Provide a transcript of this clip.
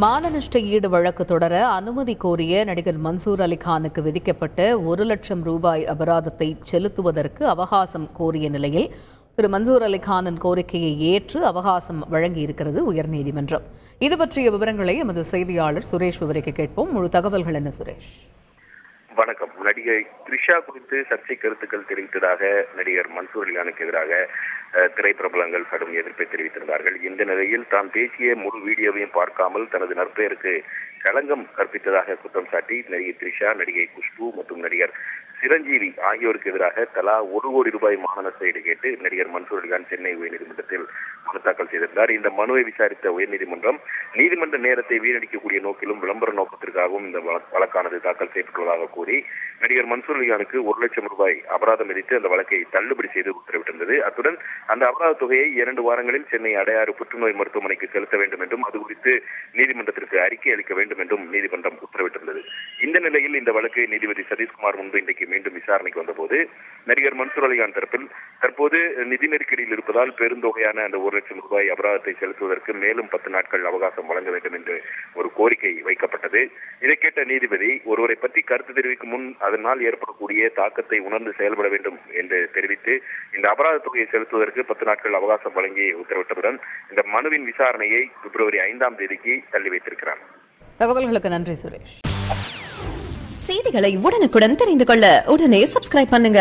மான நஷ்ட ஈடு வழக்கு தொடர அனுமதி கோரிய நடிகர் மன்சூர் அலிகானுக்கு விதிக்கப்பட்ட 1 லட்சம் ரூபாய் அபராதத்தை செலுத்துவதற்கு அவகாசம் கோரிய நிலையில் திரு மன்சூர் அலிகானின் கோரிக்கையை ஏற்று அவகாசம் வழங்கியிருக்கிறது உயர்நீதிமன்றம். இது பற்றிய விவரங்களை எமது செய்தியாளர் சுரேஷ் விவரிக்க கேட்போம். முழு தகவல்கள் என்ன சுரேஷ்? வணக்கம். நடிகை த்ரிஷா குறித்து சர்ச்சை கருத்துக்கள் தெரிவித்ததாக நடிகர் மன்சூர் அலிகானுக்கு எதிராக திரைப்பிரபலங்கள் கடும் எதிர்ப்பை தெரிவித்திருந்தார்கள். இந்த நிலையில் தான் பேசிய முழு வீடியோவையும் பார்க்காமல் தனது நற்பெயருக்கு களங்கம் கற்பித்ததாக குற்றம் சாட்டி நடிகை த்ரிஷா, நடிகை குஷ்பு மற்றும் நடிகர் சிரஞ்சீவி ஆகியோருக்கு எதிராக தலா 1 கோடி ரூபாய் மான நஷ்ட ஈடு கேட்டு நடிகர் மன்சூர் அலிகான் சென்னை உயர்நீதிமன்றத்தில் மனு தாக்கல் செய்திருந்தார். இந்த மனுவை விசாரித்த உயர்நீதிமன்றம் நீதிமன்ற நேரத்தை வீணடிக்கக்கூடிய நோக்கிலும் விளம்பர நோக்கத்திற்காகவும் இந்த வழக்கானது தாக்கல் செய்யப்பட்டுள்ளதாக கூறி நடிகர் மன்சூர் அலிகானுக்கு 1 லட்சம் ரூபாய் அபராதம் விதித்து அந்த வழக்கை தள்ளுபடி செய்து உத்தரவிட்டிருந்தது. அத்துடன் அந்த அபராத தொகையை 2 வாரங்களில் சென்னை அடையாறு புற்றுநோய் மருத்துவமனைக்கு செலுத்த வேண்டும் என்றும் அது குறித்து நீதிமன்றத்திற்கு அறிக்கை அளிக்க வேண்டும் என்றும் நீதிமன்றம் உத்தரவிட்டிருந்தது. இந்த நிலையில் இந்த வழக்கு நீதிபதி சதீஷ்குமார் முன்பு இன்றைக்கு மீண்டும் விசாரணைக்கு வந்தபோது நடிகர் மன்சூர் அலிகான் தரப்பில் தற்போது நிதி நெருக்கடியில் இருப்பதால் பெருந்தொகையான அந்த 1 லட்சம் ரூபாய் அபராதத்தை செலுத்துவதற்கு மேலும் 10 நாட்கள் அவகாசம் வழங்க வேண்டும் என்று ஒரு கோரிக்கை வைக்கப்பட்டது. இதை கேட்ட நீதிபதி ஒருவரை பற்றி கருத்து தெரிவிக்கும் முன் அதனால் ஏற்படக்கூடிய தாக்கத்தை உணர்ந்து செயல்பட வேண்டும் என்று தெரிவித்து இந்த அபராத தொகையை செலுத்துவதற்கு 10 நாட்கள் அவகாசம் வழங்கி உத்தரவிட்டதுடன் இந்த மனுவின் விசாரணையை பிப்ரவரி 5ஆம் தேதிக்கு தள்ளி வைத்திருக்கிறார். தகவல்களுக்கு நன்றி சுரேஷ். செய்திகளை உடனுக்குடன் தெரிந்து கொள்ள உடனே சப்ஸ்கிரைப் பண்ணுங்க.